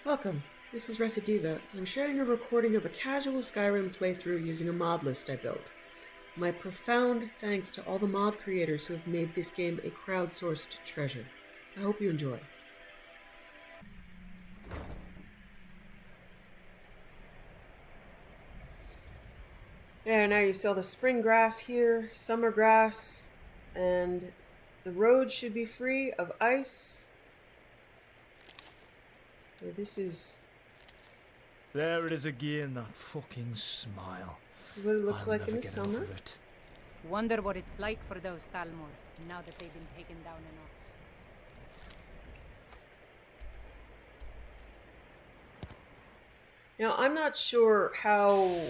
Welcome. This is Recidiva. I'm sharing a recording of a casual Skyrim playthrough using a mod list I built. My profound thanks to all the mod creators who have made this game a crowdsourced treasure. I hope you enjoy. Yeah, now you saw the spring grass here, summer grass, and the road should be free of ice. This is There it is again, that fucking smile. what it looks I'll like never in the get enough summer. of it. Wonder what it's like for those Talmor, now that they've been taken down a notch. Now, I'm not sure how...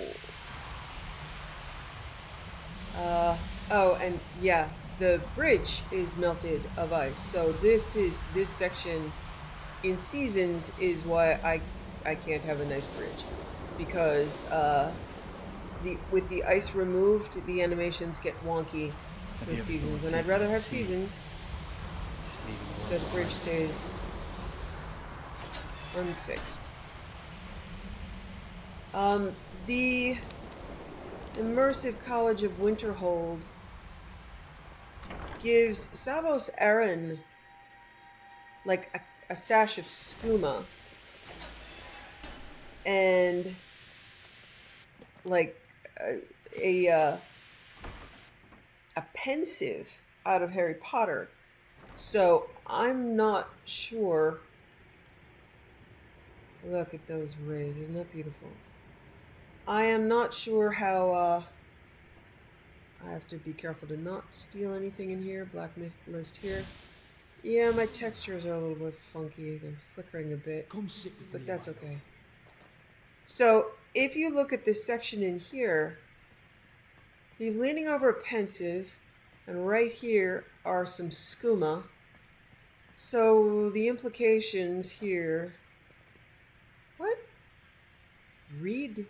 oh, and yeah, the bridge is melted of ice. So this section in seasons is why I can't have a nice bridge. Because with the ice removed, the animations get wonky with seasons. And I'd rather have seasons. So the bridge stays unfixed. The Immersive College of Winterhold gives Savos Aran like a stash of skooma and like a pensive out of Harry Potter. So I'm not sure. Look at those rays, isn't that beautiful? I am not sure how, I have to be careful to not steal anything in here. Black list here. Yeah, my textures are a little bit funky. They're flickering a bit, but that's okay. So, if you look at this section in here, he's leaning over a pensive, and right here are some skooma. So, the implications here... What? Read...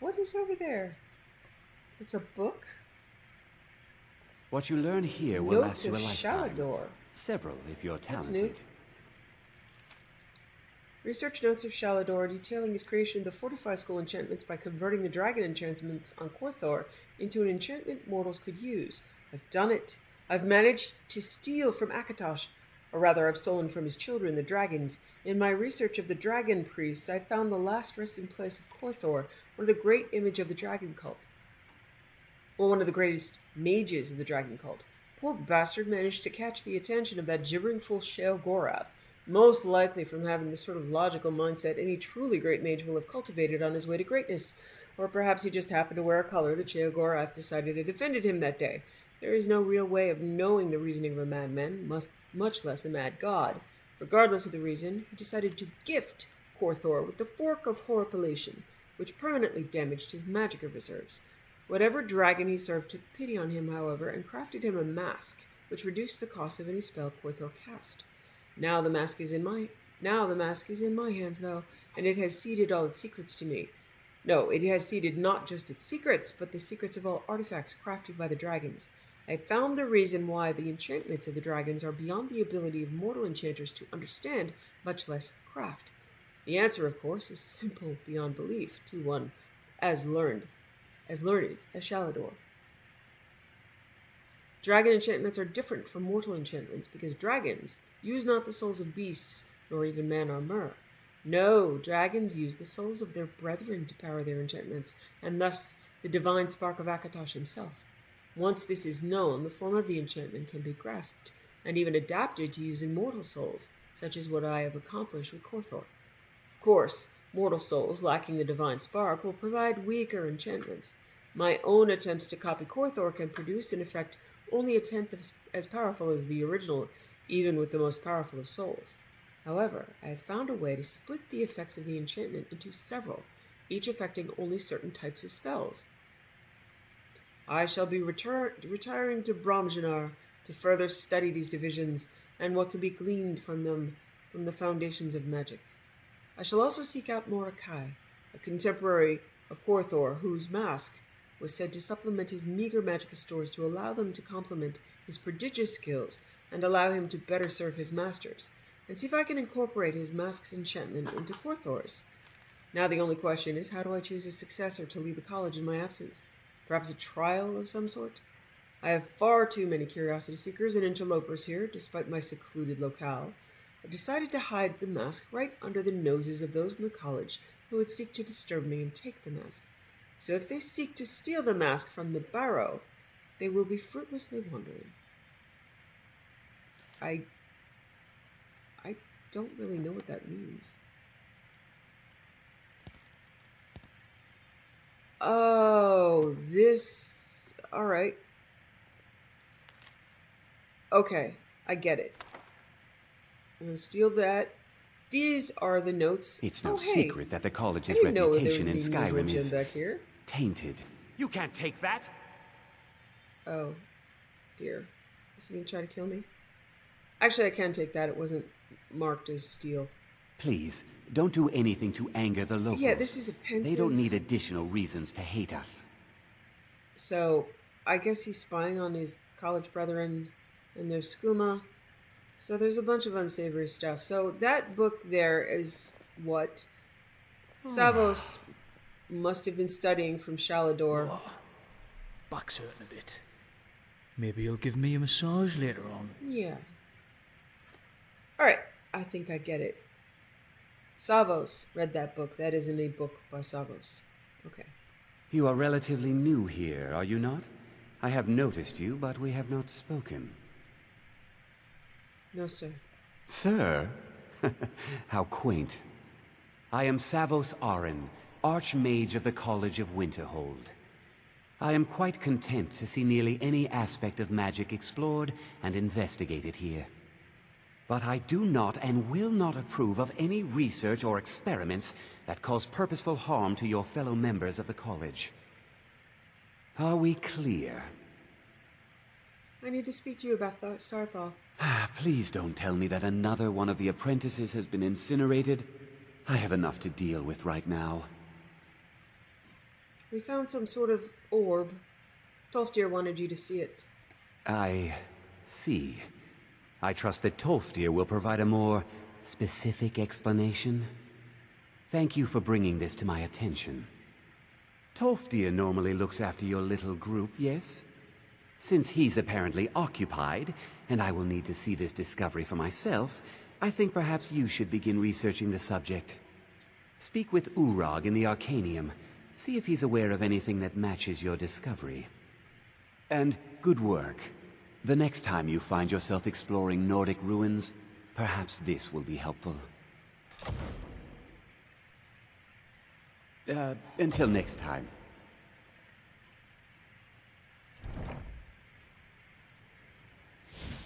What is over there? It's a book? What you learn here will Notes last you of a lifetime. Shalador. Several, if you're That's new. talented. Research notes of Shalador detailing his creation of the Fortify School enchantments by converting the dragon enchantments on Korthor into an enchantment mortals could use. I've done it. I've managed to steal from Akatosh. Or rather, I've stolen from his children, the dragons. In my research of the dragon priests, I found the last resting place of Korthor, one of the great image of the dragon cult. Well, one of the greatest mages of the dragon cult. Poor bastard managed to catch the attention of that gibbering fool Shale Gorath, most likely from having the sort of logical mindset any truly great mage will have cultivated on his way to greatness. Or perhaps he just happened to wear a color that Shale Gorath decided had offended him that day. There is no real way of knowing the reasoning of a madman, much less a mad god. Regardless of the reason, he decided to gift Korthor with the Fork of Horripilation, which permanently damaged his magicka reserves. Whatever dragon he served took pity on him, however, and crafted him a mask, which reduced the cost of any spell Korthor cast. Now the mask is in my hands, though, and it has ceded all its secrets to me. No, it has ceded not just its secrets, but the secrets of all artifacts crafted by the dragons. I found the reason why the enchantments of the dragons are beyond the ability of mortal enchanters to understand, much less craft. The answer, of course, is simple beyond belief to one as learned as Shalador. Dragon enchantments are different from mortal enchantments because dragons use not the souls of beasts, nor even man or mer. No, dragons use the souls of their brethren to power their enchantments, and thus the divine spark of Akatosh himself. Once this is known, the form of the enchantment can be grasped, and even adapted to using mortal souls, such as what I have accomplished with Korthor. Of course, mortal souls lacking the divine spark will provide weaker enchantments. My own attempts to copy Korthor can produce an effect only a tenth as powerful as the original, even with the most powerful of souls. However, I have found a way to split the effects of the enchantment into several, each affecting only certain types of spells. I shall be retiring to Bromjanar to further study these divisions and what can be gleaned from them from the foundations of magic. I shall also seek out Mordecai, a contemporary of Korthor, whose mask was said to supplement his meager magicka stores to allow them to complement his prodigious skills and allow him to better serve his masters. and see if I can incorporate his mask's enchantment into Corthor's. Now the only question is, how do I choose a successor to lead the college in my absence? Perhaps a trial of some sort? I have far too many curiosity seekers and interlopers here, despite my secluded locale. I've decided to hide the mask right under the noses of those in the college who would seek to disturb me and take the mask. So if they seek to steal the mask from the barrow, they will be fruitlessly wandering. I don't really know what that means. Oh, this... Alright. Okay, I get it. I'm going to steal that. These are the notes. It's no hey, secret that the college's I didn't know there reputation in was an unusual Skyrim gem is back here. tainted. You can't take that! Oh, dear. Is he going to try to kill me? Actually, I can take that. It wasn't marked as steal. Please, don't do anything to anger the locals. Yeah, this is a pensive... They don't need additional reasons to hate us. So, I guess he's spying on his college brethren and their skooma. So there's a bunch of unsavory stuff. So that book there is what Savos must have been studying from Shalador. Oh, back's hurting a bit. Maybe you'll give me a massage later on. Yeah. Alright, I think I get it. Savos read that book. That isn't a book by Savos. Okay. You are relatively new here, are you not? I have noticed you, but we have not spoken. No, sir. Sir? How quaint. I am Savos Arin, Archmage of the College of Winterhold. I am quite content to see nearly any aspect of magic explored and investigated here. But I do not and will not approve of any research or experiments that cause purposeful harm to your fellow members of the college. Are we clear? I need to speak to you about Sarthal. Please don't tell me that another one of the apprentices has been incinerated. I have enough to deal with right now. We found some sort of orb. Tolfdir wanted you to see it. I see. I trust that Tolfdir will provide a more specific explanation. Thank you for bringing this to my attention. Tolfdir normally looks after your little group, yes? Since he's apparently occupied, and I will need to see this discovery for myself, I think perhaps you should begin researching the subject. Speak with Urag in the Arcanium. See if he's aware of anything that matches your discovery. And good work. The next time you find yourself exploring Nordic ruins, perhaps this will be helpful. Until next time.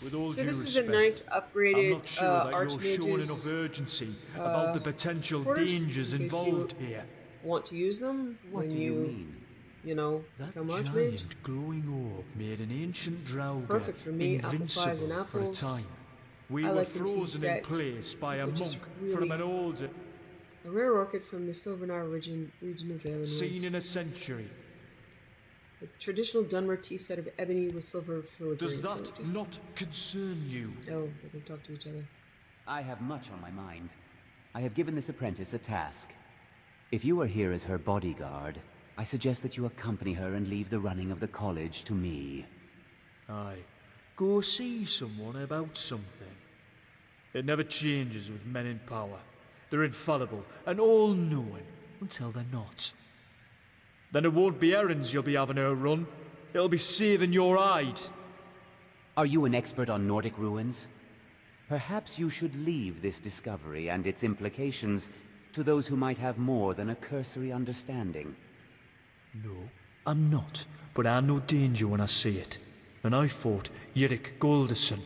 With all So due this is a respect, nice I'm upgraded not sure that you're showing Archmage's enough urgency about the potential quarters, dangers in case involved you here. want to use them What when do you mean? you know, That become Archmage. giant glowing orb made an ancient Draugr Perfect for me, apple pies and invincible for a apples. time. We I were like the tea frozen in set, place by a which is monk really from an older A rare orchid from the Silvernar region of Valenwood. seen in a century. A traditional Dunmer tea set of ebony with silver filigree. Does So that just... not concern you? Oh, they can talk to each other. I have much on my mind. I have given this apprentice a task. If you are here as her bodyguard, I suggest that you accompany her and leave the running of the college to me. Aye. Go see someone about something. It never changes with men in power. They're infallible and all-knowing until they're not. Then it won't be errands you'll be having her run. It'll be saving your hide. Are you an expert on Nordic ruins? Perhaps you should leave this discovery and its implications to those who might have more than a cursory understanding. No, I'm not. But I know danger when I see it. And I fought Yerick Golderson.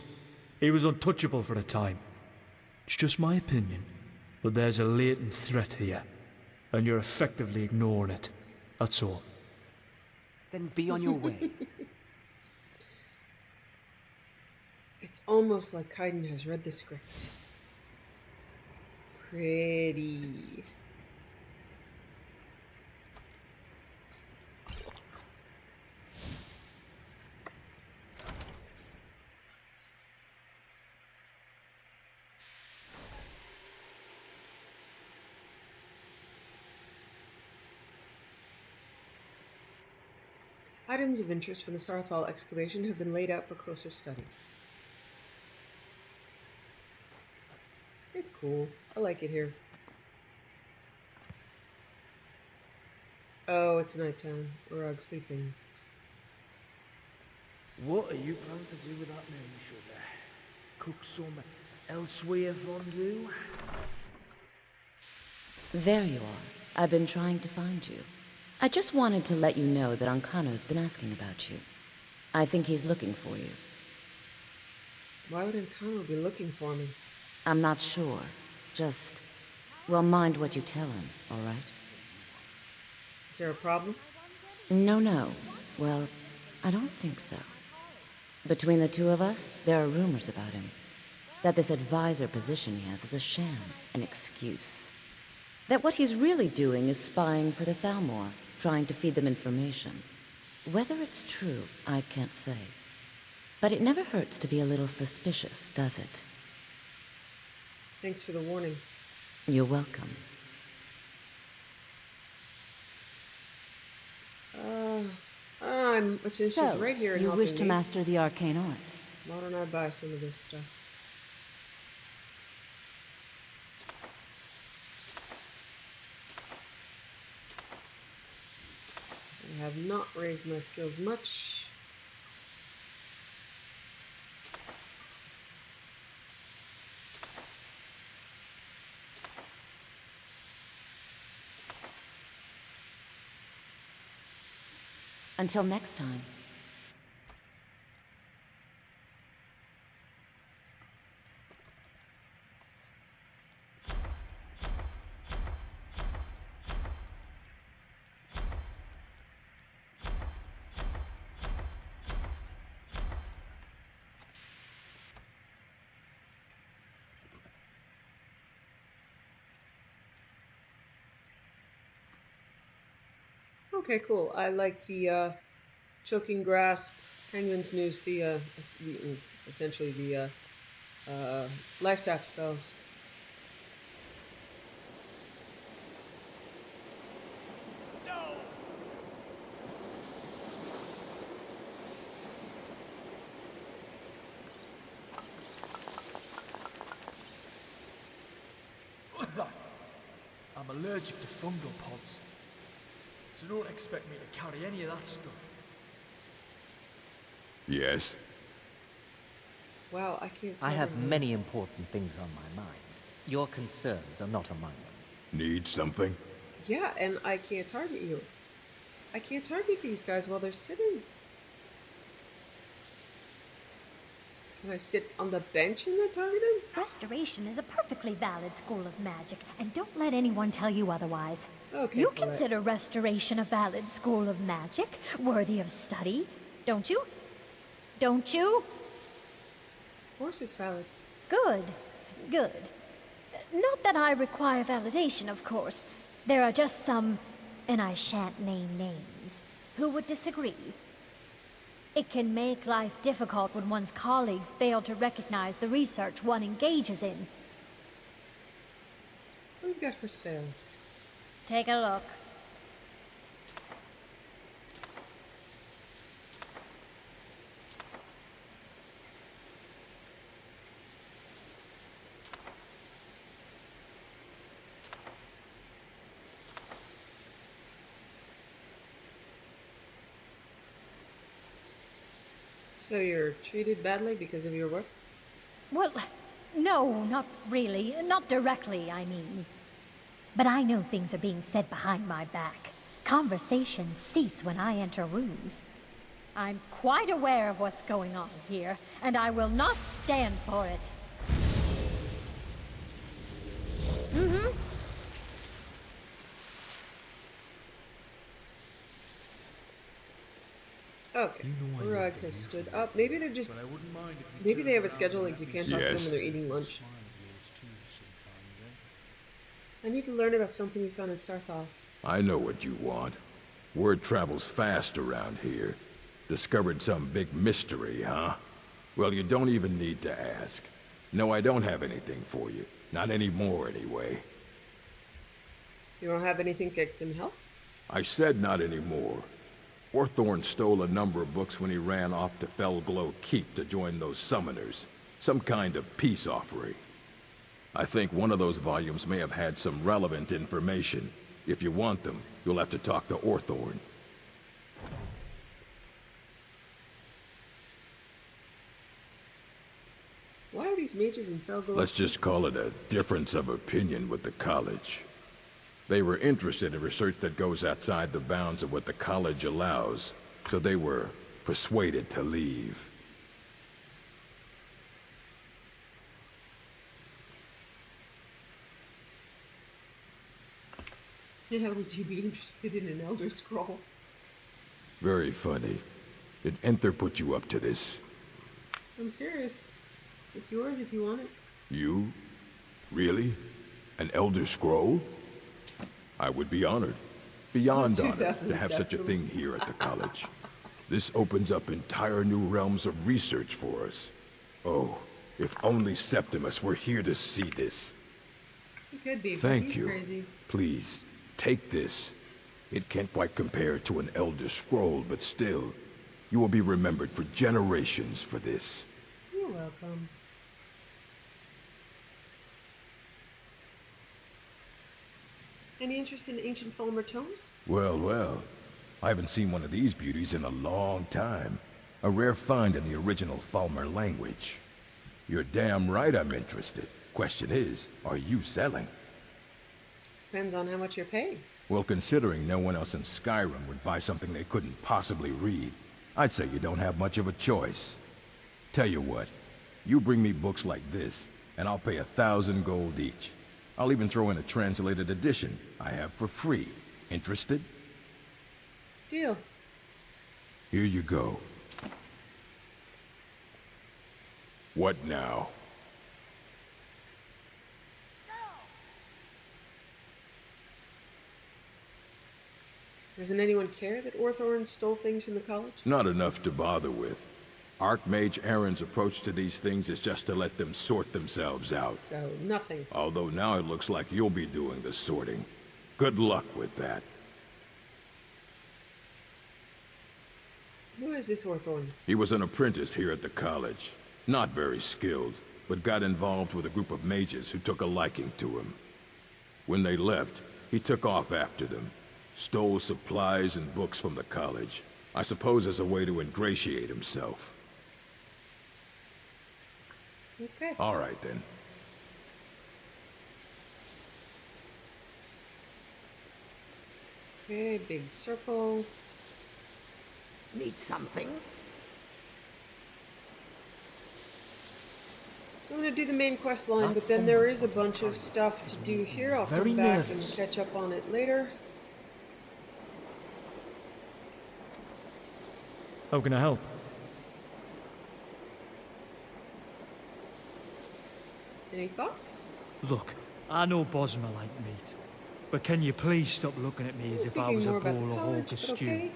He was untouchable for a time. It's just my opinion. But there's a latent threat here. And you're effectively ignoring it. That's all. Then be on your way. It's almost like Kaidan has read the script. Pretty. Items of interest from the Sarthal excavation have been laid out for closer study. It's cool. I like it here. Oh, it's nighttime. Urag sleeping. What are you planning to do with that moon sugar? Cook some elsewhere fondue? There you are. I've been trying to find you. I just wanted to let you know that Ancano's been asking about you. I think he's looking for you. Why would Ancano be looking for me? I'm not sure. Just, well, mind what you tell him, all right? Is there a problem? No. Well, I don't think so. Between the two of us, there are rumors about him. That this advisor position he has is a sham, an excuse. That what he's really doing is spying for the Thalmor, trying to feed them information. Whether it's true, I can't say. But it never hurts to be a little suspicious, does it? Thanks for the warning. You're welcome. Since she's right here and you helping wish to me, master the arcane arts? why don't I buy some of this stuff? I have not raised my skills much. Until next time. Okay, cool. I like the choking grasp, penguin's noose, essentially the life tap spells. I'm allergic to fungal pods, so don't expect me to carry any of that stuff. Yes. Wow, I can't. I have comprehend. many important things on my mind. Your concerns are not among them. Need something? Yeah, and I can't target you. I can't target these guys while they're sitting. Can I sit on the bench and then target them? Restoration is a perfectly valid school of magic, and don't let anyone tell you otherwise. Okay, You Colette. consider restoration a valid school of magic, worthy of study, don't you? Don't you? Of course it's valid. Good. Not that I require validation, of course. There are just some, and I shan't name names, who would disagree. It can make life difficult when one's colleagues fail to recognize the research one engages in. What have you got for sale? Take a look. So you're treated badly because of your work? Well, no, not really. Not directly, I mean. But I know things are being said behind my back. Conversations cease when I enter rooms. I'm quite aware of what's going on here, and I will not stand for it. Okay. Urag has stood up. Maybe they're just. But I wouldn't mind if you Maybe they have a turned schedule around like you and can't talk to them Yes. when they're eating lunch. smile of yours too sometimes, eh? I need to learn about something we found in Sarthal. I know what you want. Word travels fast around here. Discovered some big mystery, huh? Well, you don't even need to ask. No, I don't have anything for you. Not anymore, anyway. You don't have anything that can help? I said not anymore. Orthorn stole a number of books when he ran off to Felglow Keep to join those summoners. Some kind of peace offering. I think one of those volumes may have had some relevant information. If you want them, you'll have to talk to Orthorn. Why are these mages in Felglow? Let's just call it a difference of opinion with the college. They were interested in research that goes outside the bounds of what the college allows, so they were persuaded to leave. Yeah, would you be interested in an Elder Scroll? Very funny. Did Enther put you up to this? I'm serious. It's yours if you want it. You? Really? An Elder Scroll? I would be honored. Beyond honored to have such a thing here at the college. This opens up entire new realms of research for us. Oh, if only Septimus were here to see this. He could be, but Thank he's you. crazy. Please, take this. It can't quite compare to an Elder Scroll, but still, you will be remembered for generations for this. You're welcome. Any interest in ancient Falmer tomes? Well, well. I haven't seen one of these beauties in a long time. A rare find in the original Falmer language. You're damn right I'm interested. Question is, are you selling? Depends on how much you're paying. Well, considering no one else in Skyrim would buy something they couldn't possibly read, I'd say you don't have much of a choice. Tell you what, you bring me books like this, and I'll pay 1,000 gold each. I'll even throw in a translated edition I have for free. Interested? Deal. Here you go. What now? Doesn't anyone care that Orthorn stole things from the college? Not enough to bother with. Archmage Aaron's approach to these things is just to let them sort themselves out. So, nothing. Although now it looks like you'll be doing the sorting. Good luck with that. Who is this Orthorn? He was an apprentice here at the college. Not very skilled, but got involved with a group of mages who took a liking to him. When they left, he took off after them. Stole supplies and books from the college. I suppose as a way to ingratiate himself. Okay. All right, then. Okay, big circle. Need something? So I'm going to do the main quest line, but then there is a bunch of stuff to do here. I'll Very come back nervous. and catch up on it later. How can I help? Any thoughts? Look, I know Bosma like meat, but can you please stop looking at me as if I was a more about the bowl of college, hawker but stew? okay.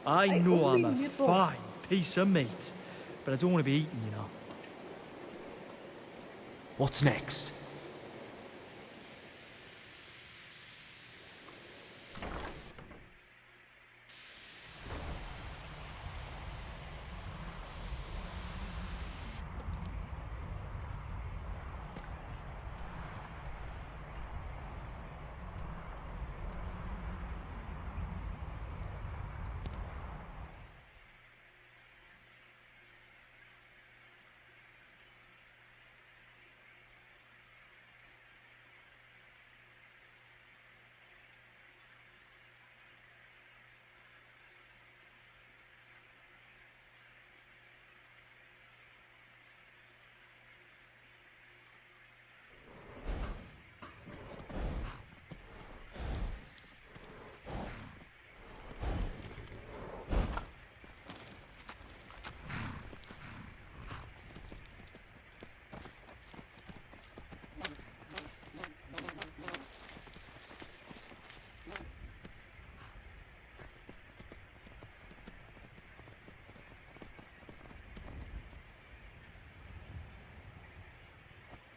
I I know I'm only a nibble. fine piece of meat, but I don't want to be eaten, you know. What's next?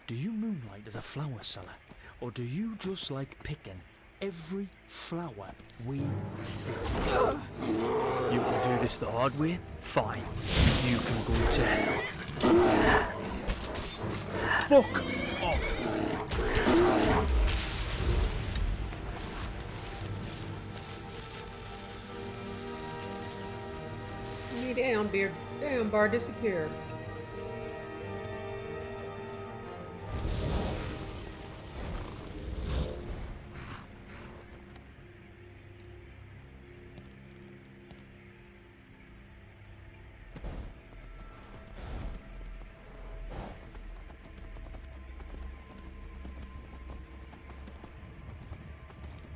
Do you moonlight as a flower seller, or do you just like picking every flower we see. You can do this the hard way? Fine. You can go to hell. Fuck off. Me down, beard. Damn, bar disappear.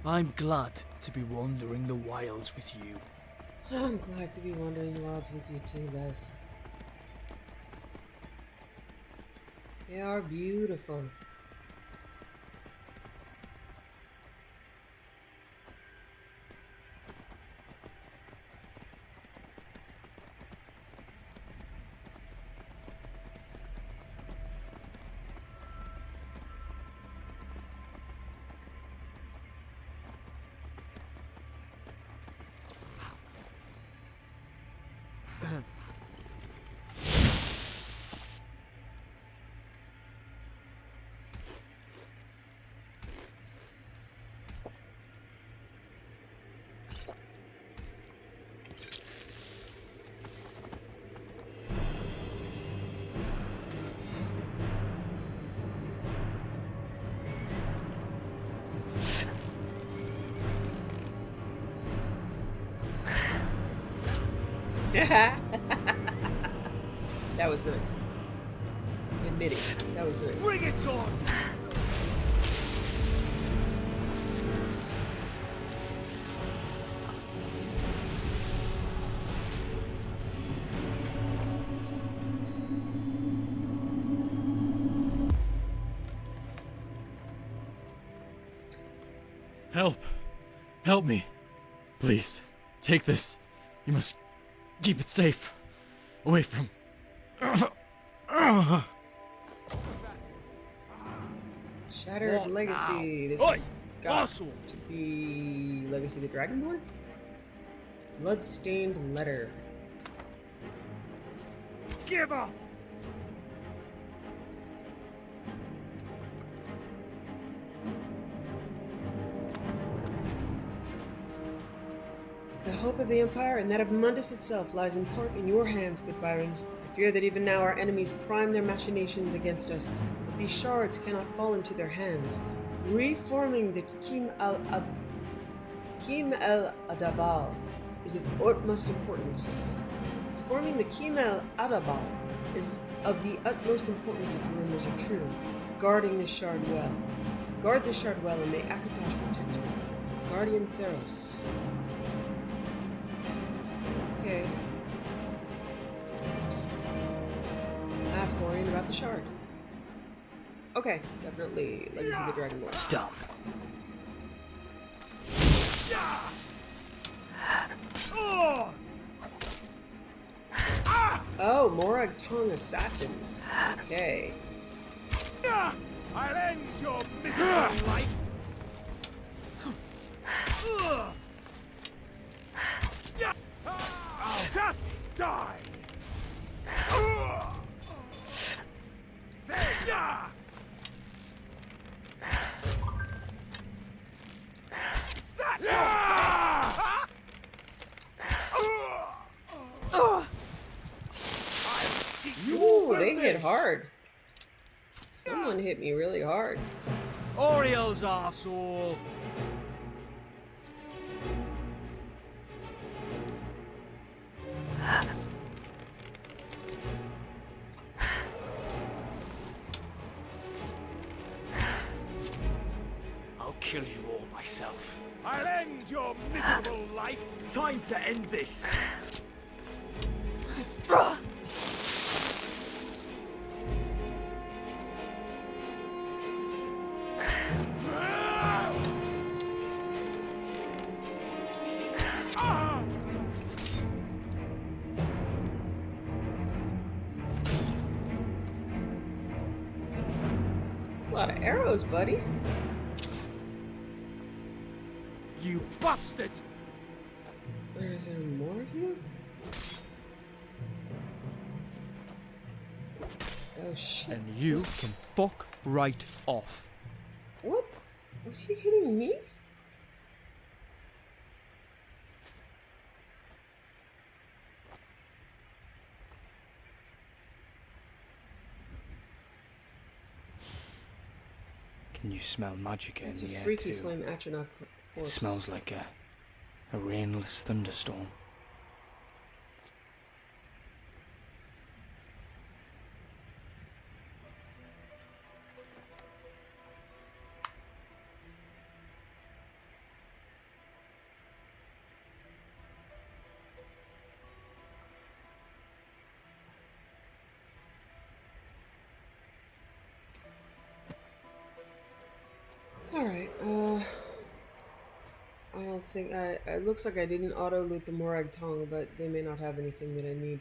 I'm glad to be wandering the wilds with you. I'm glad to be wandering the wilds with you too, Lev. They are beautiful. That was nice. Admitting, that was nice. Bring it on! Help! Help me! Please, take this. You must keep it safe. Away from... Shattered What Legacy. now? This Oi, has got Vassal! to be Legacy of the Dragonborn? Bloodstained Letter. Give up! The hope of the Empire and that of Mundus itself lies in part in your hands, good Byron. I fear that even now our enemies prime their machinations against us, but these shards cannot fall into their hands. Reforming the Kim el Adabal is of utmost importance. Forming the Kim el Adabal is of the utmost importance if the rumors are true. Guarding this shard well. Guard this shard well and may Akatosh protect you. Guardian Theros. Okay. Ask Orion about the shard. Okay, definitely Legacy of the Dragonborn. Dumb. Oh, Morag Tongue Assassins. Okay. I'll end your miserable life. I'll just die. Ooh, they hit hard. Someone hit me really hard. Oriel's arsehole. I'll kill you all myself. I'll end your miserable life. Time to end this. It's a lot of arrows, buddy. You bastard! Is there more of you? Oh shit. And you can fuck right off. What? Was he hitting me? Can you smell magic in That's a the air freaky too? flame Atronach It corpse. smells like a rainless thunderstorm. Alright, I don't think it looks like I didn't auto loot the Morag tongue, but they may not have anything that I need.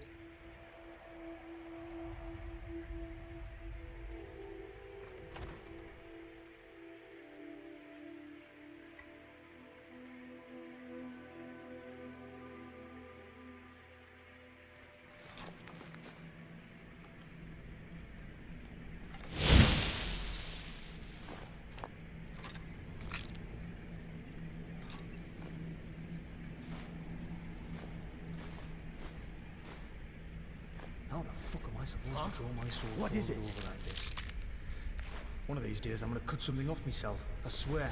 How the fuck am I supposed to draw my sword What is forward it? over like this? One of these days I'm gonna cut something off myself, I swear.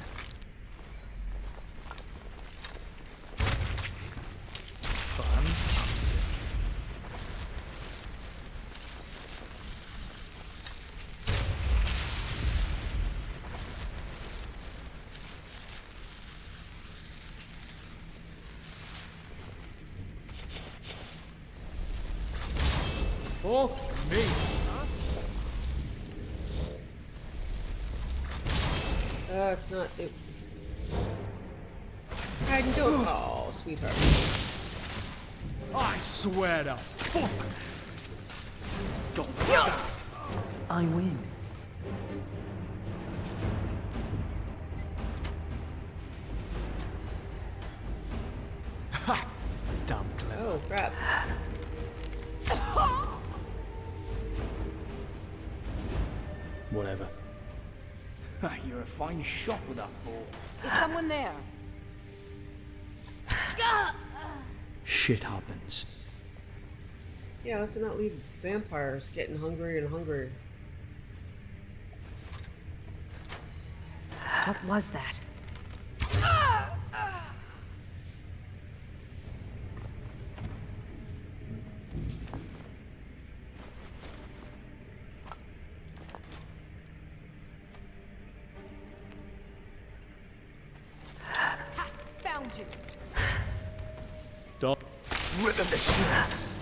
Fantastic. Fuck me! It's not it. Kaidan, don't. Oh, sweetheart. I swear to fuck! I win. Ha! Damn clever. Oh crap. Whatever. You're a fine shot with that bow. Is someone there? Shit happens. Yeah, let's not leave vampires getting hungrier and hungrier. What was that? Found you. Stop. Ribbon the sheets.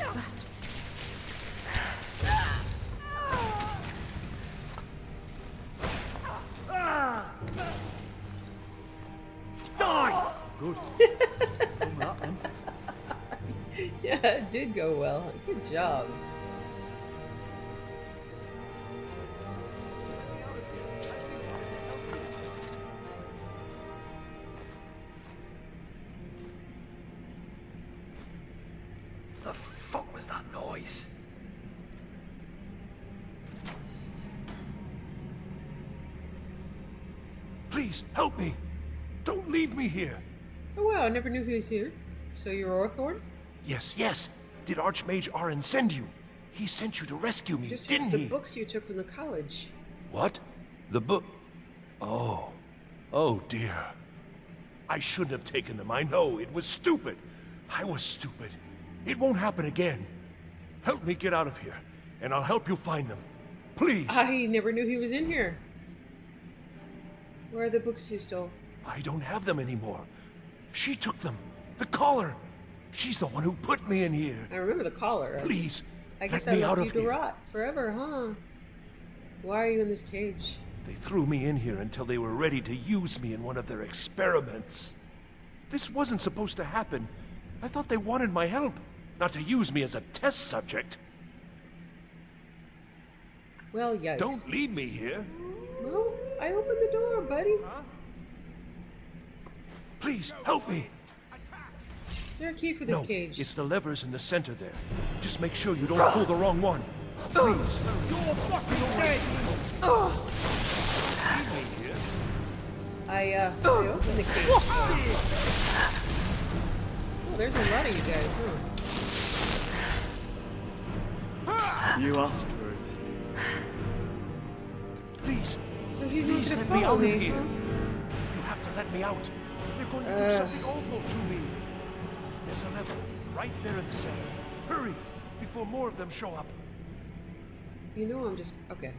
Die! Good. Done that then. Yeah, it did go well. Good job. The fuck was that noise? Please, help me! Don't leave me here! Oh wow, I never knew he was here. So you're Orthorn? Yes, yes! Did Archmage Arin send you? He sent you to rescue me, Just didn't the he? books you took from the college. What? The book? Oh. Oh dear. I shouldn't have taken them, I know. It was stupid. I was stupid. It won't happen again. Help me get out of here, and I'll help you find them. Please! I never knew he was in here. Where are the books you stole? I don't have them anymore. She took them. The collar. She's the one who put me in here. I remember the collar. Please, I guess let I me out left of you to here. rot forever, huh? Why are you in this cage? They threw me in here until they were ready to use me in one of their experiments. This wasn't supposed to happen. I thought they wanted my help, not to use me as a test subject. Well, yikes. Don't leave me here. Well, I opened the door, buddy. Please, help me! Is there a key for this No, cage? it's the levers in the center there. Just make sure you don't pull the wrong one. Please. You're fucking dead! Leave me here. I opened the cage. Oh, there's a lot of you guys, huh? You asked for it. Please. So he's not Please gonna let me follow out me, of here. huh? You have to let me out. They're going to do something awful to me. There's a lever right there in the center. Hurry, before more of them show up. You know I'm just... Okay.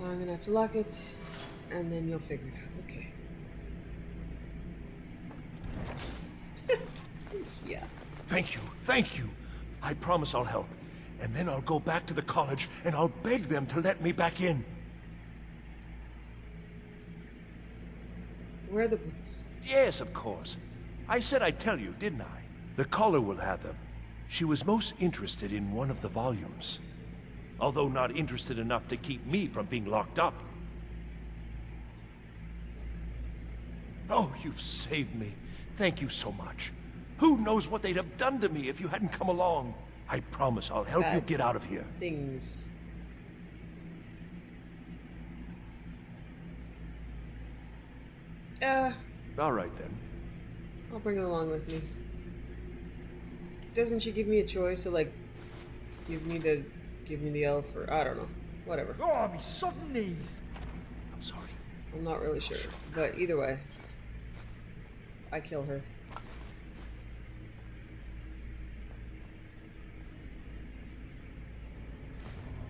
I'm gonna have to lock it, and then you'll figure it out. Okay. Yeah. Thank you, thank you. I promise I'll help. And then I'll go back to the college and I'll beg them to let me back in. Where are the books? Yes, of course. I said I'd tell you, didn't I? The caller will have them. She was most interested in one of the volumes. Although not interested enough to keep me from being locked up. Oh, you've saved me. Thank you so much. Who knows what they'd have done to me if you hadn't come along. I promise I'll help you get out of here. Things. All right then. I'll bring him along with me. Doesn't she give me a choice to like give me the elf or I don't know. Whatever. Oh, me sodden knees. I'm sorry. I'm not really sure. But either way. I kill her.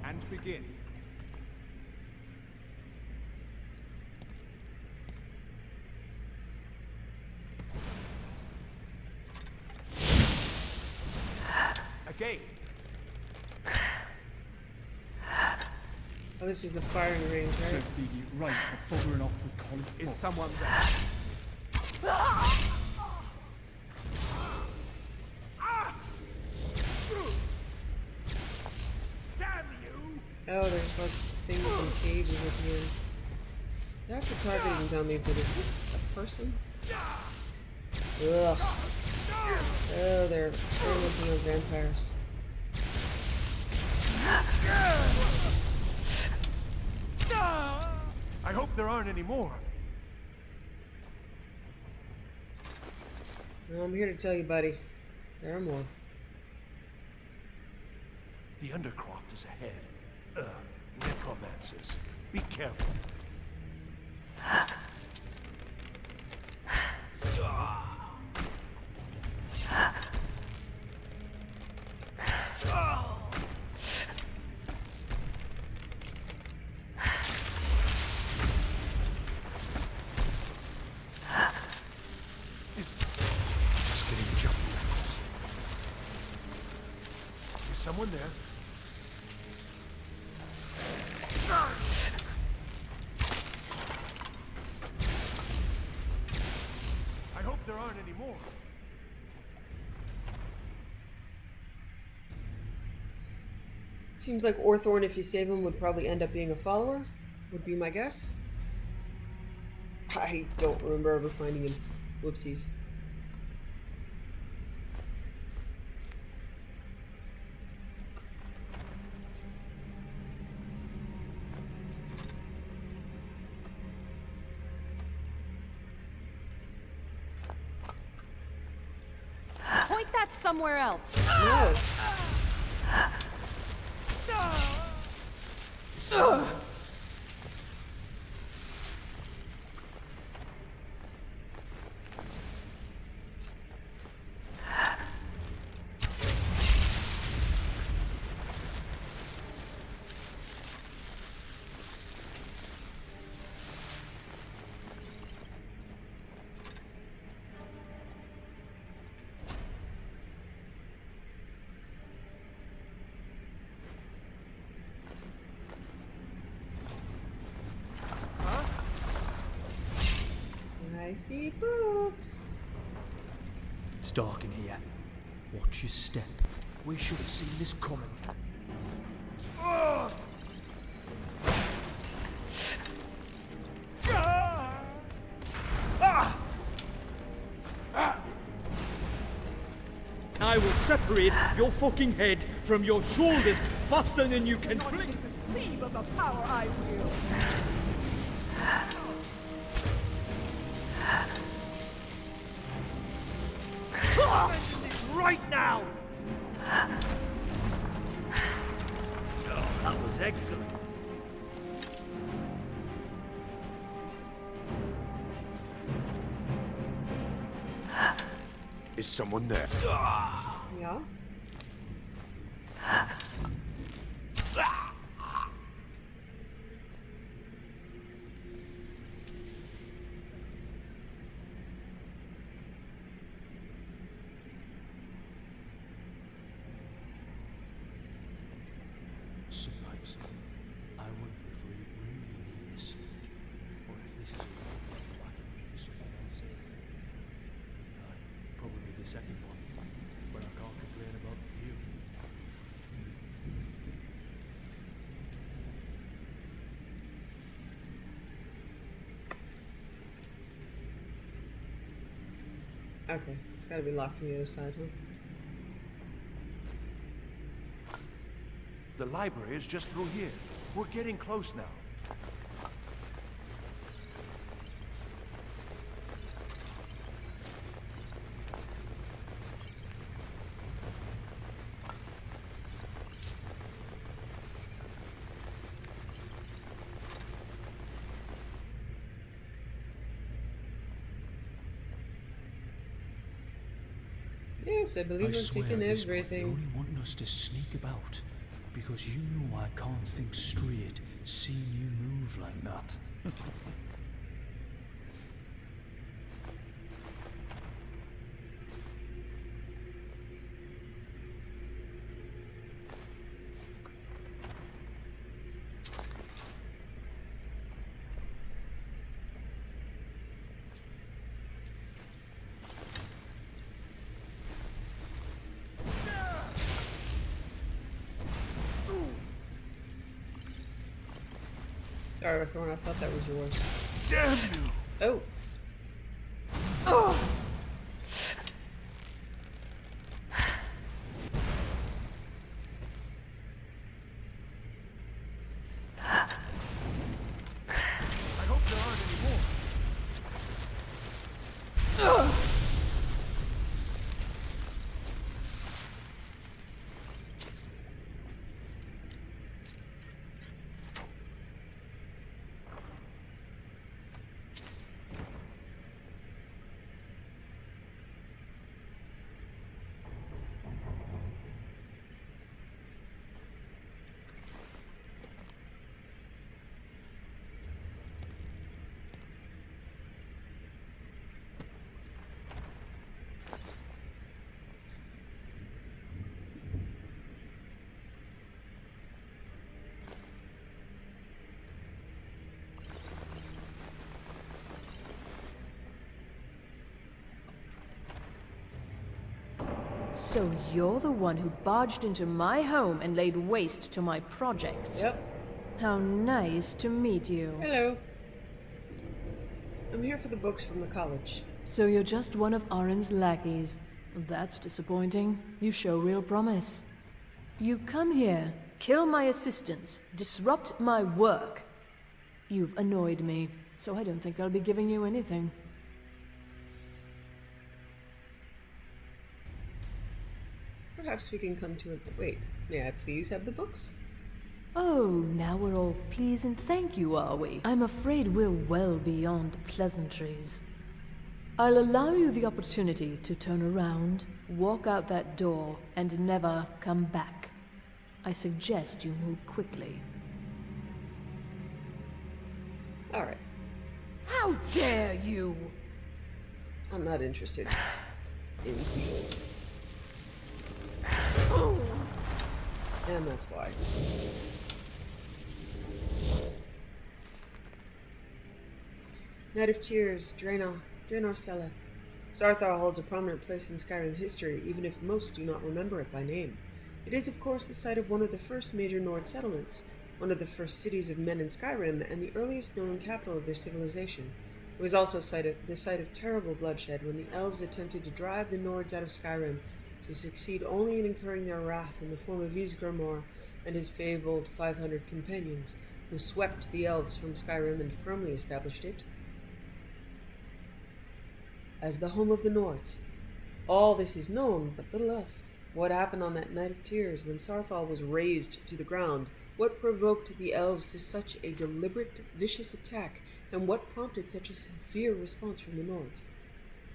And begin. Again. Oh, this is the firing range, right? Serves the idiot right for buggering off with college books. Is someone there? Damn you! Oh, there's like things in cages at the end. That's a targeting dummy, but is this a person? Ugh. Oh, they're experimenting on vampires. I hope there aren't any more. Well, I'm here to tell you, buddy. There are more. The Undercroft is ahead. Necromancers. Be careful. Just getting jumpy. Is someone there? I hope there aren't any more. Seems like Orthorn, if you save him, would probably end up being a follower, would be my guess. I don't remember ever finding him. Whoopsies. Point that somewhere else. No. I see books. It's dark in here. Watch your step. We should have seen this coming. I will separate your fucking head from your shoulders faster than you can blink. Conceive of the power I wield. Mention this right now! Oh, that was excellent. Is someone there? Yeah? Sometimes I wonder if we really need this, or if this is all black and something else. Probably the second one, but I can't complain about the view. Okay, it's gotta be locked from the other side, huh? The library is just through here. We're getting close now. Yes, I believe I'm swear taking at this point everything. You're only wanting us to sneak about because you know I can't think straight seeing you move like that. Sorry, everyone, I thought that was yours. Damn you! Oh! I hope there aren't any more. So you're the one who barged into my home and laid waste to my projects. Yep. How nice to meet you. Hello. I'm here for the books from the college. So you're just one of Arin's lackeys. That's disappointing. You show real promise. You come here, kill my assistants, disrupt my work. You've annoyed me, so I don't think I'll be giving you anything. Perhaps we can come to a... Wait, may I please have the books? Oh, now we're all please and thank you, are we? I'm afraid we're well beyond pleasantries. I'll allow you the opportunity to turn around, walk out that door, and never come back. I suggest you move quickly. Alright. How dare you! I'm not interested in deals. And that's why. Night of Tears, Draenor Seleth. Sarthar holds a prominent place in Skyrim history, even if most do not remember it by name. It is, of course, the site of one of the first major Nord settlements, one of the first cities of men in Skyrim, and the earliest known capital of their civilization. It was also the site of terrible bloodshed when the elves attempted to drive the Nords out of Skyrim to to succeed only in incurring their wrath in the form of Ysgramor and his fabled 500 companions, who swept the elves from Skyrim and firmly established it as the home of the Nords. All this is known, but little else. What happened on that night of tears when Sarthal was razed to the ground? What provoked the elves to such a deliberate, vicious attack, and what prompted such a severe response from the Nords?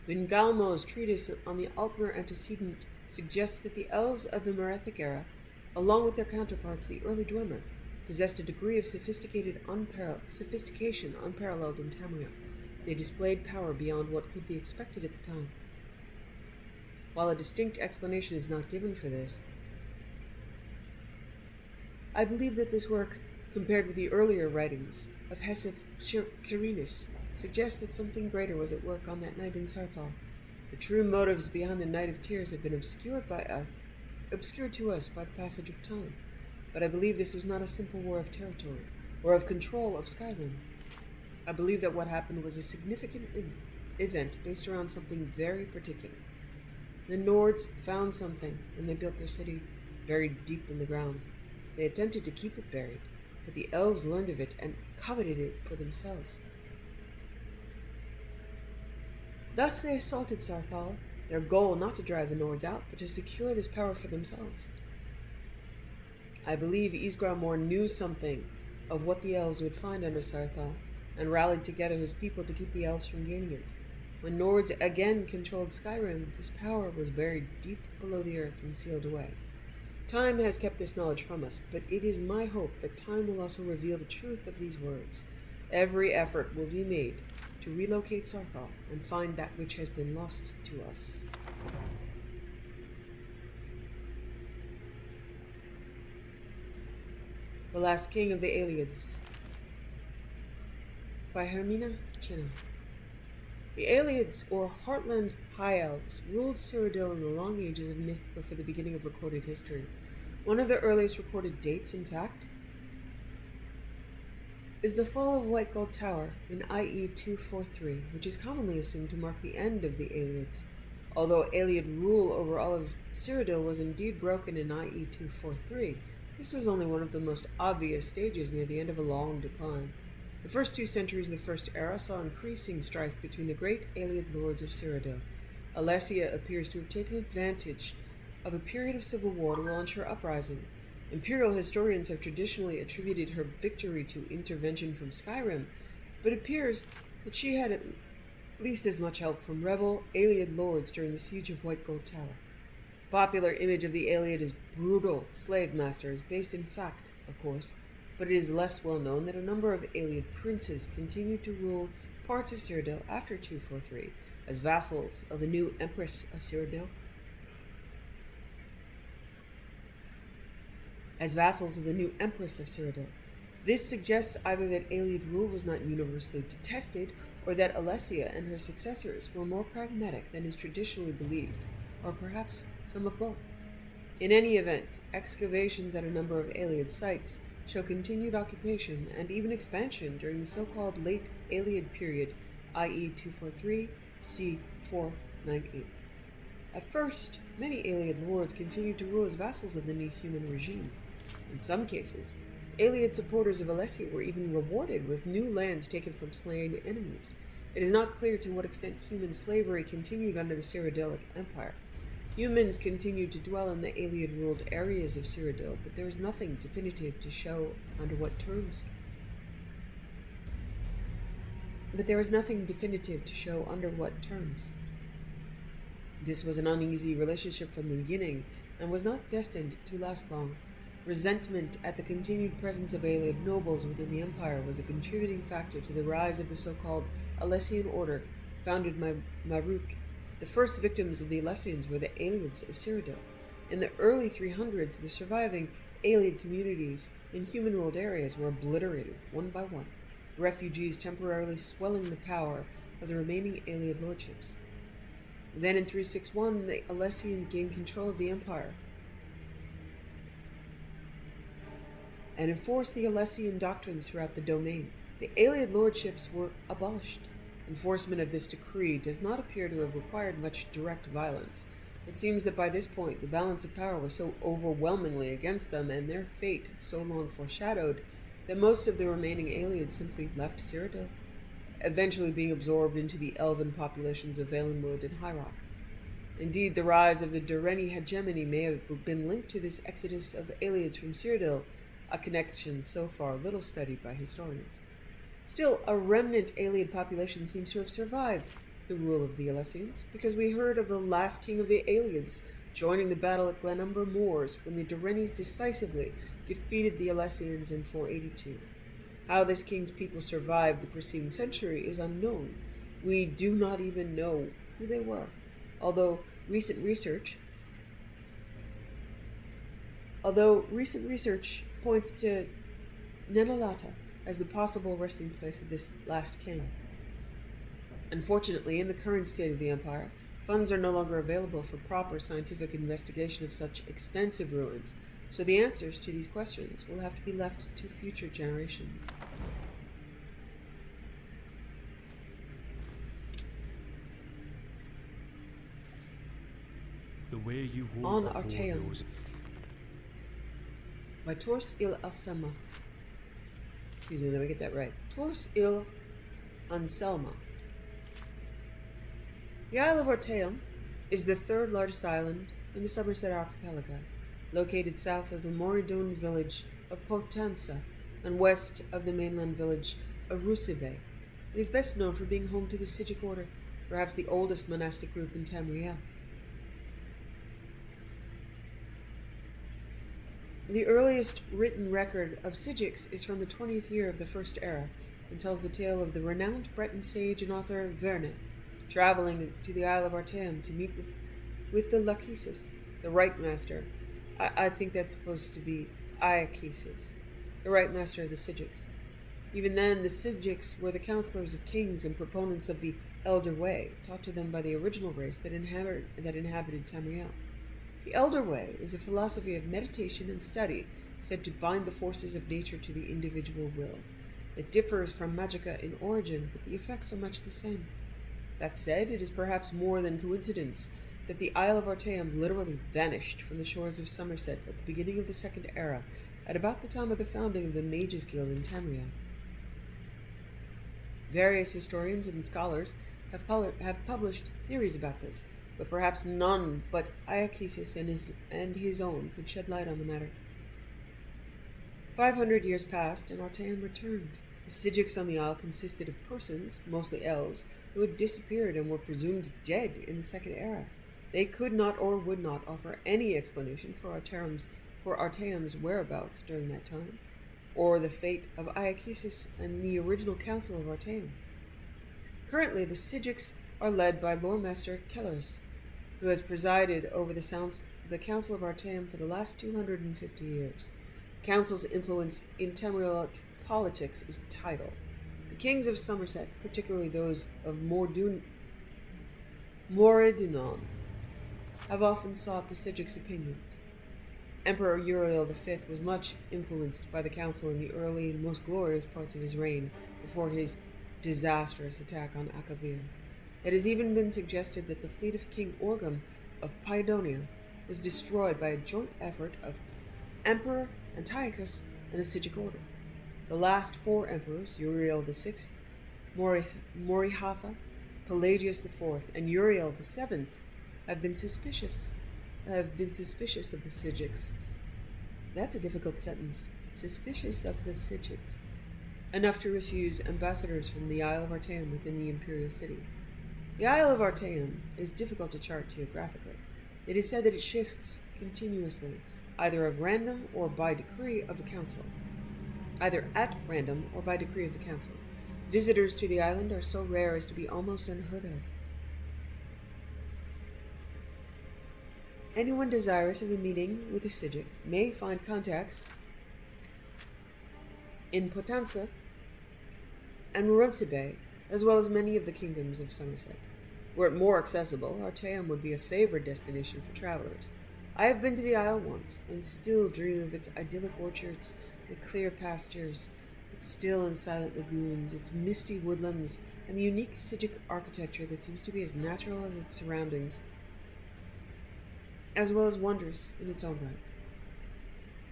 Vingalmo's treatise on the Altmer antecedent suggests that the elves of the Merethic era, along with their counterparts, the early Dwemer, possessed a degree of sophistication unparalleled in Tamriel. They displayed power beyond what could be expected at the time. While a distinct explanation is not given for this, I believe that this work, compared with the earlier writings of Hesef Carinus, suggests that something greater was at work on that night in Sarthal. The true motives behind the Night of Tears have been obscured to us by the passage of time, but I believe this was not a simple war of territory, or of control of Skyrim. I believe that what happened was a significant event based around something very particular. The Nords found something when they built their city buried deep in the ground. They attempted to keep it buried, but the elves learned of it and coveted it for themselves. Thus they assaulted Sarthal, their goal not to drive the Nords out, but to secure this power for themselves. I believe Ysgramor knew something of what the elves would find under Sarthal, and rallied together his people to keep the elves from gaining it. When Nords again controlled Skyrim, this power was buried deep below the earth and sealed away. Time has kept this knowledge from us, but it is my hope that time will also reveal the truth of these words. Every effort will be made to relocate Sarthal and find that which has been lost to us. The Last King of the Aelids by Hermina Chenna. The Aelids, or Heartland High Elves, ruled Cyrodiil in the long ages of myth before the beginning of recorded history. One of the earliest recorded dates, in fact, is the fall of White Gold Tower in IE 243, which is commonly assumed to mark the end of the Aelids. Although Aeliad rule over all of Cyrodiil was indeed broken in IE 243, this was only one of the most obvious stages near the end of a long decline. The first 2 centuries of the First Era saw increasing strife between the great Aeliad lords of Cyrodiil. Alessia appears to have taken advantage of a period of civil war to launch her uprising. Imperial historians have traditionally attributed her victory to intervention from Skyrim, but it appears that she had at least as much help from rebel Aeliad lords during the siege of White Gold Tower. The popular image of the Aeliad as brutal slave masters, based in fact, of course, but it is less well known that a number of Aeliad princes continued to rule parts of Cyrodiil after 243 as vassals of the new Empress of Cyrodiil. This suggests either that Aeliad rule was not universally detested, or that Alessia and her successors were more pragmatic than is traditionally believed, or perhaps some of both. In any event, excavations at a number of Aeliad sites show continued occupation and even expansion during the so-called late Aeliad period, i.e. 243 c. 498. At first, many Aeliad lords continued to rule as vassals of the new human regime. In some cases, Aeliad supporters of Alessia were even rewarded with new lands taken from slain enemies. It is not clear to what extent human slavery continued under the Cyrodiilic Empire. Humans continued to dwell in the Aeliad-ruled areas of Cyrodiil, but there is nothing definitive to show under what terms. This was an uneasy relationship from the beginning, and was not destined to last long. Resentment at the continued presence of Aeliad nobles within the Empire was a contributing factor to the rise of the so-called Alessian Order, founded by Maruk. The first victims of the Alessians were the Aelids of Cyrodiil. In the early 300s, the surviving Aeliad communities in human-ruled areas were obliterated one by one, refugees temporarily swelling the power of the remaining Aeliad lordships. Then in 361, the Alessians gained control of the empire and enforced the Alessian doctrines throughout the domain. The Aeliad lordships were abolished. Enforcement of this decree does not appear to have required much direct violence. It seems that by this point the balance of power was so overwhelmingly against them, and their fate so long foreshadowed, that most of the remaining aliens simply left Cyrodiil, eventually being absorbed into the elven populations of Valenwood and High Rock. Indeed, the rise of the Durrani hegemony may have been linked to this exodus of aliens from Cyrodiil, a connection so far little studied by historians. Still, a remnant alien population seems to have survived the rule of the Alessians, because we heard of the last king of the aliens joining the battle at Glenumber Moors when the Durranis decisively defeated the Alessians in 482. How this king's people survived the preceding century is unknown. We do not even know who they were, although recent research points to Nenalata as the possible resting place of this last king. Unfortunately, in the current state of the Empire, funds are no longer available for proper scientific investigation of such extensive ruins, so the answers to these questions will have to be left to future generations. The way you On walk Arteum. By Tors il Alsema. Excuse me, let me get that right. Tors il Anselma. The Isle of Arteum is the third largest island in the Somerset Archipelago, located south of the Moridun village of Potenza and west of the mainland village of Rusibe. It is best known for being home to the Sigic Order, perhaps the oldest monastic group in Tamriel. The earliest written record of Sigics is from the 20th year of the First Era and tells the tale of the renowned Breton sage and author Verne, traveling to the Isle of Arteum to meet with the Lachesis, the Right Master. I think that's supposed to be Iachesis, the Right Master of the Sigics. Even then, the Sigics were the counselors of kings and proponents of the Elder Way, taught to them by the original race that inhabited Tamriel. The Elder Way is a philosophy of meditation and study said to bind the forces of nature to the individual will. It differs from Magicka in origin, but the effects are much the same. That said, it is perhaps more than coincidence that the Isle of Arteum literally vanished from the shores of Somerset at the beginning of the Second Era, at about the time of the founding of the Mages Guild in Tamriel. Various historians and scholars have published theories about this, but perhaps none but Iachesis and his own could shed light on the matter. 500 years passed, and Arteum returned. The Sigics on the isle consisted of persons, mostly elves, who had disappeared and were presumed dead in the Second Era. They could not or would not offer any explanation for Arteum's whereabouts during that time, or the fate of Iachesis and the original Council of Arteum. Currently, the Sigics are led by Lore Master Kelleris, who has presided over the Council of Arteum for the last 250 years. The Council's influence in Tamrielic politics is tidal. The kings of Somerset, particularly those of Moridun, have often sought the Sigics' opinions. Emperor Uriel V was much influenced by the council in the early and most glorious parts of his reign before his disastrous attack on Akavir. It has even been suggested that the fleet of King Orgum of Paedonia was destroyed by a joint effort of Emperor Antiochus and the Sigic Order. The last four emperors, Uriel VI, Morihatha, Pelagius IV, and Uriel VII, have been suspicious of the Sigics. That's a difficult sentence. Suspicious of the Sigics. Enough to refuse ambassadors from the Isle of Arteum within the imperial city. The Isle of Arteum is difficult to chart geographically. It is said that it shifts continuously, either at random or by decree of the council. Visitors to the island are so rare as to be almost unheard of. Anyone desirous of a meeting with a Sigic may find contacts in Potenza and Runcibe, as well as many of the kingdoms of Somerset. Were it more accessible, Arteum would be a favored destination for travelers. I have been to the isle once, and still dream of its idyllic orchards, the clear pastures, its still and silent lagoons, its misty woodlands, and the unique Sigic architecture that seems to be as natural as its surroundings. as well as wondrous in its own right.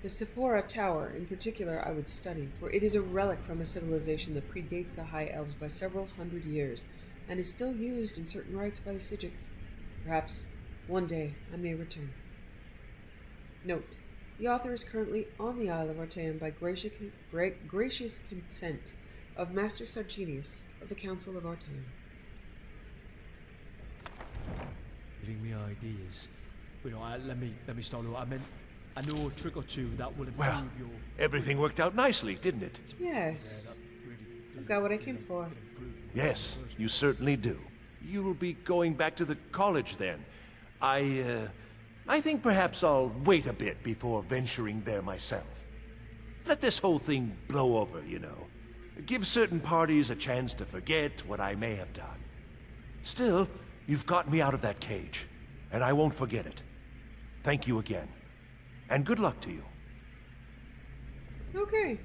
The Sephora Tower, in particular, I would study, for it is a relic from a civilization that predates the High Elves by several hundred years, and is still used in certain rites by the Sijiks. Perhaps one day I may return. Note: the author is currently on the Isle of Artaeum by gracious consent of Master Sargenius of the Council of Artaeum. Giving me ideas. Wait, no, let me start over. I know a trick or two that will improve your... Everything worked out nicely, didn't it? Yes. I've got what I came for. Yes, you certainly do. You'll be going back to the college then. I think perhaps I'll wait a bit before venturing there myself. Let this whole thing blow over, you know. Give certain parties a chance to forget what I may have done. Still, you've got me out of that cage, and I won't forget it. Thank you again. And good luck to you. Okay.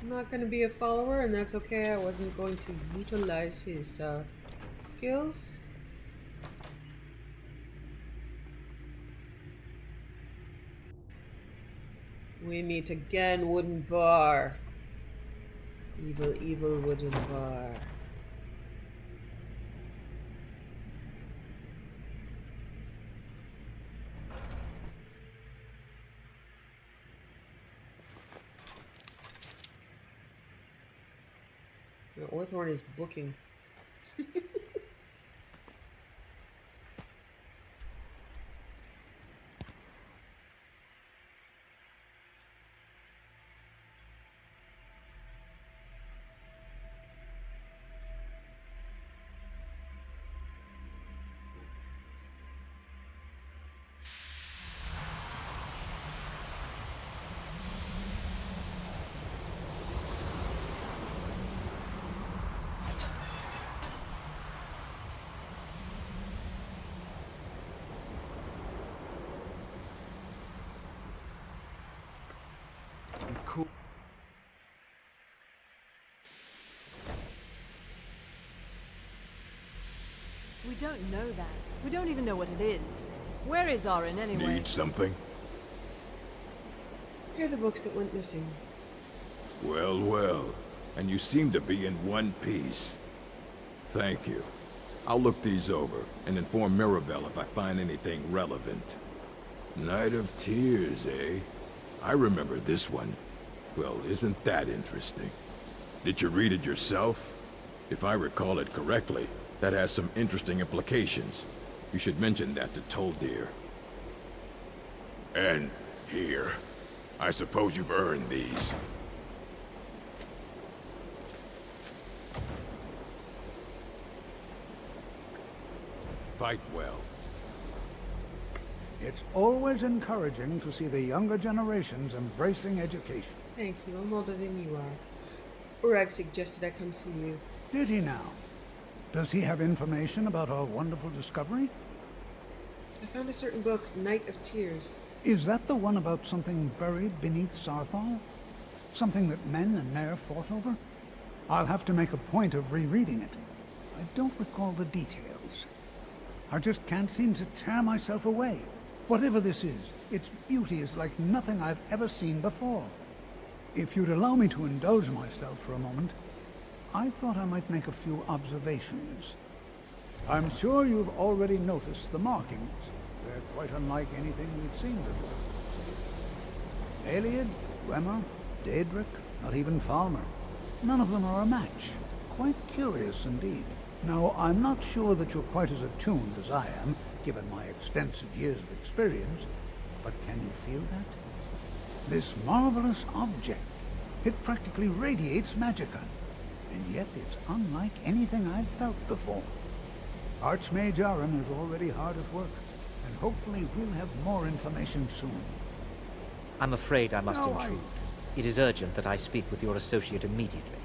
I'm not going to be a follower, and that's okay. I wasn't going to utilize his skills. We meet again, wooden bar. Evil, evil wooden bar. Orthorn is booking. Cool. We don't know that. We don't even know what it is. Where is Arin anyway? Need something? Here are the books that went missing. Well, well. And you seem to be in one piece. Thank you. I'll look these over and inform Mirabelle if I find anything relevant. Night of Tears, eh? I remember this one. Well, isn't that interesting? Did you read it yourself? If I recall it correctly, that has some interesting implications. You should mention that to Toldir. And here. I suppose you've earned these. Fight well. It's always encouraging to see the younger generations embracing education. Thank you. I'm older than you are. Urag suggested I come see you. Did he now? Does he have information about our wonderful discovery? I found a certain book, Night of Tears. Is that the one about something buried beneath Sarthal? Something that men and Nair fought over? I'll have to make a point of rereading it. I don't recall the details. I just can't seem to tear myself away. Whatever this is, its beauty is like nothing I've ever seen before. If you'd allow me to indulge myself for a moment, I thought I might make a few observations. I'm sure you've already noticed the markings. They're quite unlike anything we've seen before. Aliad, Gwemmer, Daedric, not even Falmer. None of them are a match. Quite curious indeed. Now, I'm not sure that you're quite as attuned as I am, given my extensive years of experience, but can you feel that? This marvelous object, it practically radiates magicka, and yet it's unlike anything I've felt before. Archmage Arin is already hard at work, and hopefully we'll have more information soon. I'm afraid I must intrude. It is urgent that I speak with your associate immediately.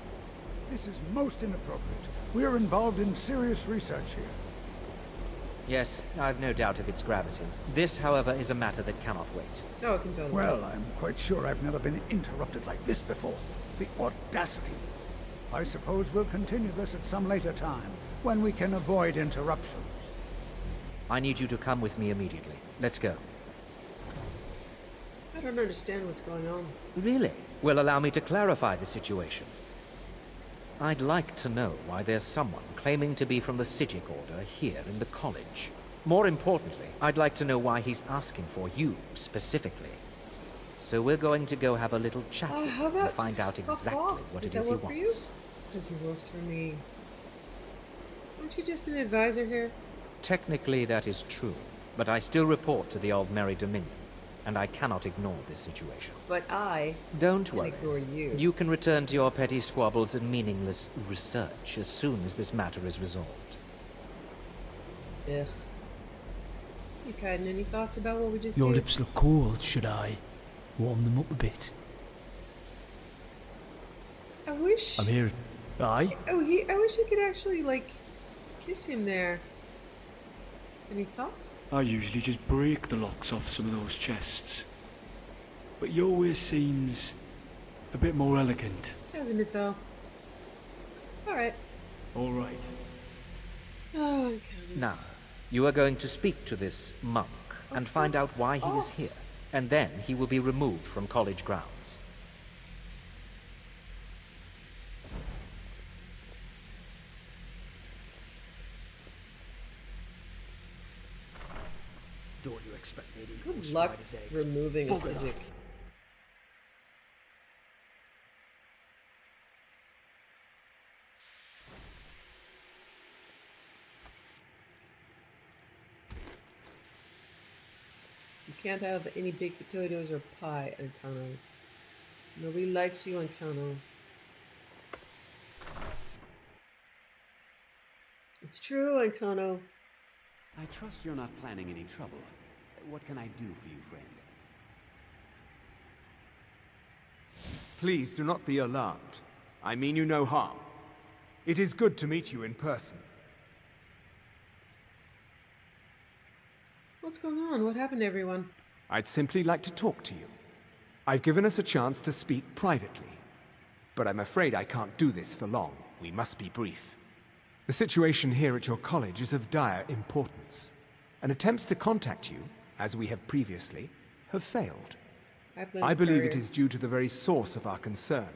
This is most inappropriate. We're involved in serious research here. Yes, I've no doubt of its gravity. This, however, is a matter that cannot wait. No, it can totally. Well, I'm quite sure I've never been interrupted like this before. The audacity. I suppose we'll continue this at some later time, when we can avoid interruptions. I need you to come with me immediately. Let's go. I don't understand what's going on. Really? Well, allow me to clarify the situation. I'd like to know why there's someone claiming to be from the Sijic Order here in the college. More importantly, I'd like to know why he's asking for you, specifically. So we're going to go have a little chat with How him about and find out exactly what Does it is that he work for you? wants. Because he works for me. Aren't you just an advisor here? Technically, that is true, but I still report to the Aldmeri Dominion, and I cannot ignore this situation. But I Don't can worry. ignore you. You can return to your petty squabbles and meaningless research as soon as this matter is resolved. Ugh. Hey, Kaidan, any thoughts about what we just Your did? lips look cold. Should I warm them up a bit? I wish. I'm here. Aye? I wish I could actually, like, kiss him there. Any thoughts? I usually just break the locks off some of those chests. But your way seems a bit more elegant. Doesn't it, though? Alright. Alright. Oh, Kaidan. Now, you are going to speak to this monk and find out why he is here, and then he will be removed from college grounds. Don't you expect me to eat Good those luck spider's eggs? removing a Bugger Sijic. that. You can't have any baked potatoes or pie, Ancano. Nobody likes you, Ancano. It's true, Ancano. I trust you're not planning any trouble. What can I do for you, friend? Please do not be alarmed. I mean you no harm. It is good to meet you in person. What's going on? What happened to everyone? I'd simply like to talk to you. I've given us a chance to speak privately. But I'm afraid I can't do this for long. We must be brief. The situation here at your college is of dire importance, and attempts to contact you, as we have previously, have failed. I believe it is due to the very source of our concern.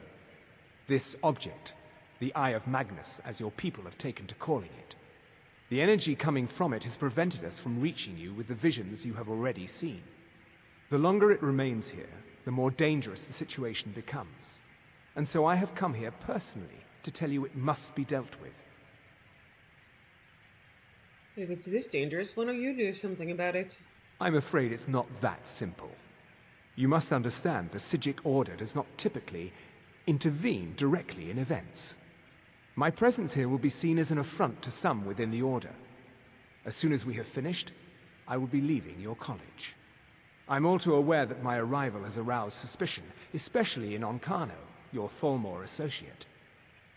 This object, the Eye of Magnus, as your people have taken to calling it. The energy coming from it has prevented us from reaching you with the visions you have already seen. The longer it remains here, the more dangerous the situation becomes. And so I have come here personally to tell you it must be dealt with. If it's this dangerous, why don't you do something about it? I'm afraid it's not that simple. You must understand the Sijic Order does not typically intervene directly in events. My presence here will be seen as an affront to some within the Order. As soon as we have finished, I will be leaving your college. I'm all too aware that my arrival has aroused suspicion, especially in Onkano, your Thalmor associate.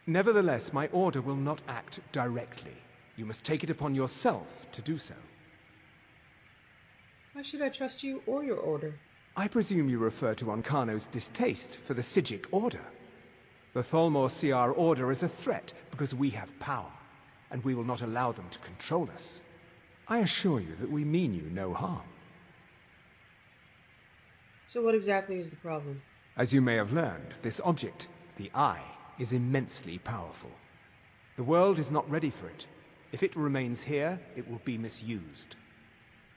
Nevertheless, my Order will not act directly. You must take it upon yourself to do so. Why should I trust you or your order? I presume you refer to Onkano's distaste for the Sijic Order. The Thalmor see our Order as a threat because we have power, and we will not allow them to control us. I assure you that we mean you no harm. So what exactly is the problem? As you may have learned, this object, the Eye, is immensely powerful. The world is not ready for it. If it remains here, it will be misused.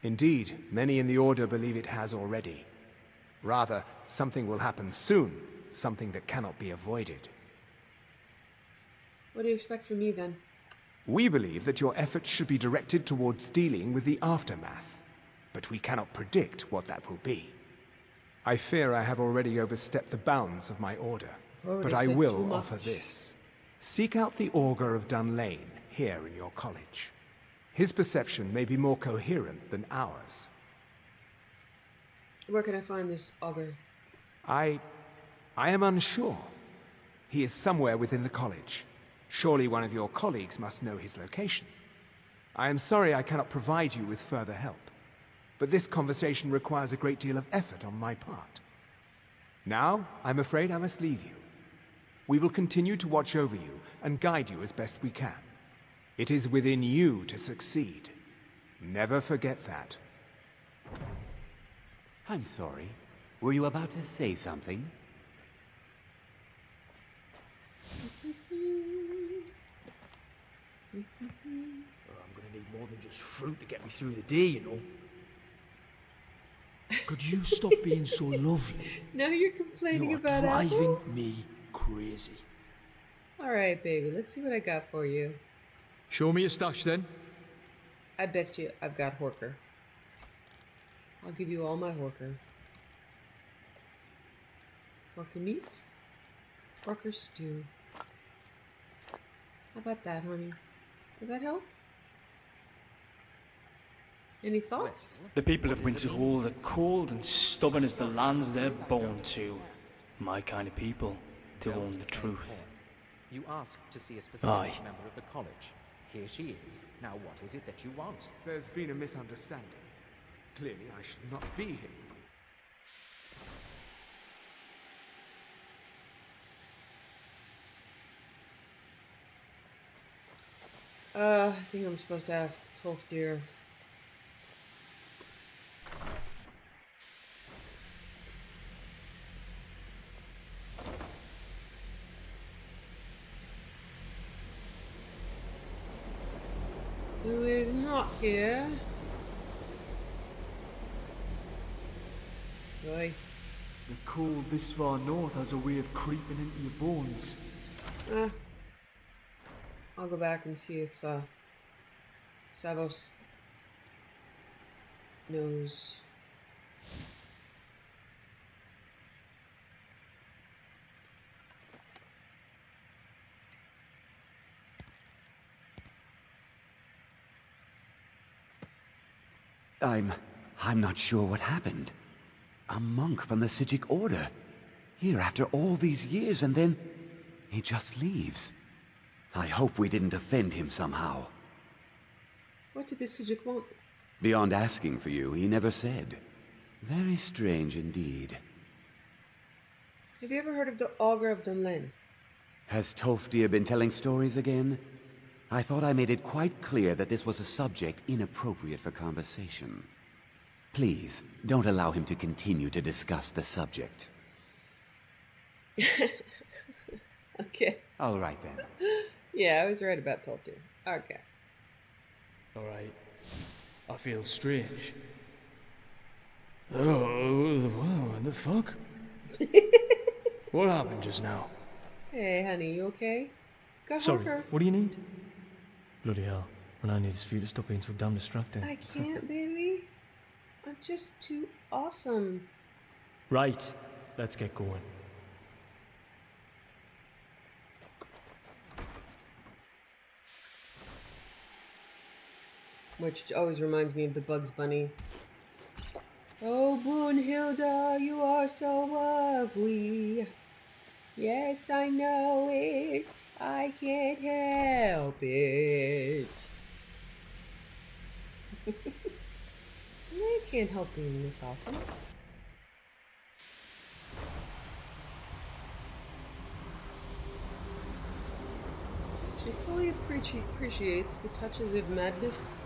Indeed, many in the Order believe it has already. Rather, something will happen soon, something that cannot be avoided. What do you expect from me, then? We believe that your efforts should be directed towards dealing with the aftermath, but we cannot predict what that will be. I fear I have already overstepped the bounds of my Order, but I will offer this. Seek out the Augur of Dunlane here in your college. His perception may be more coherent than ours. Where can I find this augur? I am unsure. He is somewhere within the college. Surely one of your colleagues must know his location. I am sorry I cannot provide you with further help, but this conversation requires a great deal of effort on my part. Now, I'm afraid I must leave you. We will continue to watch over you and guide you as best we can. It is within you to succeed. Never forget that. I'm sorry. Were you about to say something? I'm gonna need more than just fruit to get me through the day, you know. Could you stop being so lovely? Now you're complaining You're about driving apples? me crazy. Alright, baby, let's see what I got for you. Show me your stash then. I bet you I've got Horker. I'll give you all my Horker. Horker meat? Horker stew. How about that, honey? Will that help? Any thoughts? The people of Winterhold are cold and stubborn as the lands they're born to. My kind of people, to own the truth. You asked to see a specific Aye. member of the college. Here she is. Now what is it that you want? There's been a misunderstanding. Clearly, I should not be here. I think I'm supposed to ask Tolfdir. Who is not here? Oi. The cold this far north has a way of creeping into your bones. I'll go back and see if Savos knows. I'm not sure what happened. A monk from the Sijic Order. Here after all these years, and then he just leaves. I hope we didn't offend him somehow. What did the Sijic want? Beyond asking for you, he never said. Very strange indeed. Have you ever heard of the Augur of Dunlin? Has Tolfdir been telling stories again? I thought I made it quite clear that this was a subject inappropriate for conversation. Please, don't allow him to continue to discuss the subject. Okay. All right then. Yeah, I was right about Tolfdir. Okay. Alright. I feel strange. Oh, what the fuck? What happened just now? Hey, honey, you okay? Got Sorry, Horker. what do you need? Bloody hell. When I need is for you to stop being so damn distracting. I can't, baby. I'm just too awesome. Right, let's get going. Which always reminds me of the Bugs Bunny. Oh, Brunhilde, you are so lovely. Yes, I know it. I can't help it. So I can't help being this awesome. She fully appreciates the touches of madness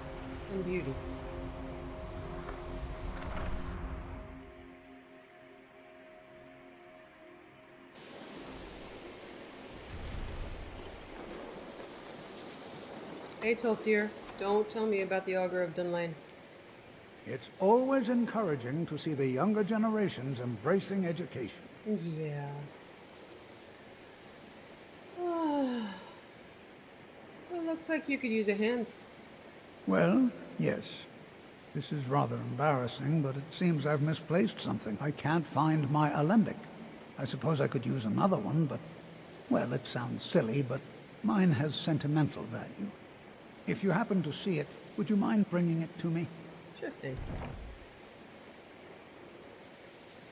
and beauty. Hey, Tolfdir, don't tell me about the Augur of Dunlane. It's always encouraging to see the younger generations embracing education. Yeah. Well, looks like you could use a hand. Well, yes. This is rather embarrassing, but it seems I've misplaced something. I can't find my alembic. I suppose I could use another one, but, well, it sounds silly, but mine has sentimental value. If you happen to see it, would you mind bringing it to me? Sure thing.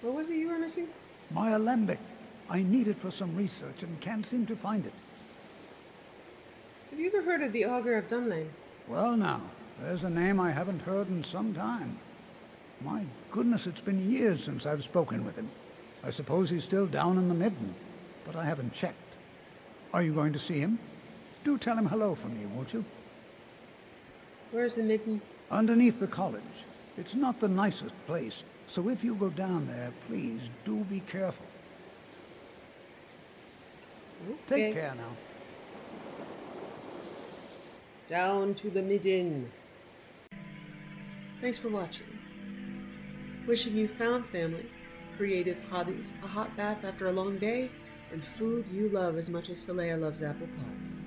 What was it you were missing? My alembic. I need it for some research and can't seem to find it. Have you ever heard of the Augur of Dunlane? Well now, there's a name I haven't heard in some time. My goodness, it's been years since I've spoken with him. I suppose he's still down in the Midden, but I haven't checked. Are you going to see him? Do tell him hello for me, won't you? Where's the Midden? Underneath the college. It's not the nicest place, so if you go down there, please do be careful. Okay. Take care now. Down to the midden. Thanks for watching. Wishing you found family, creative hobbies, a hot bath after a long day, and food you love as much as Saleya loves apple pies.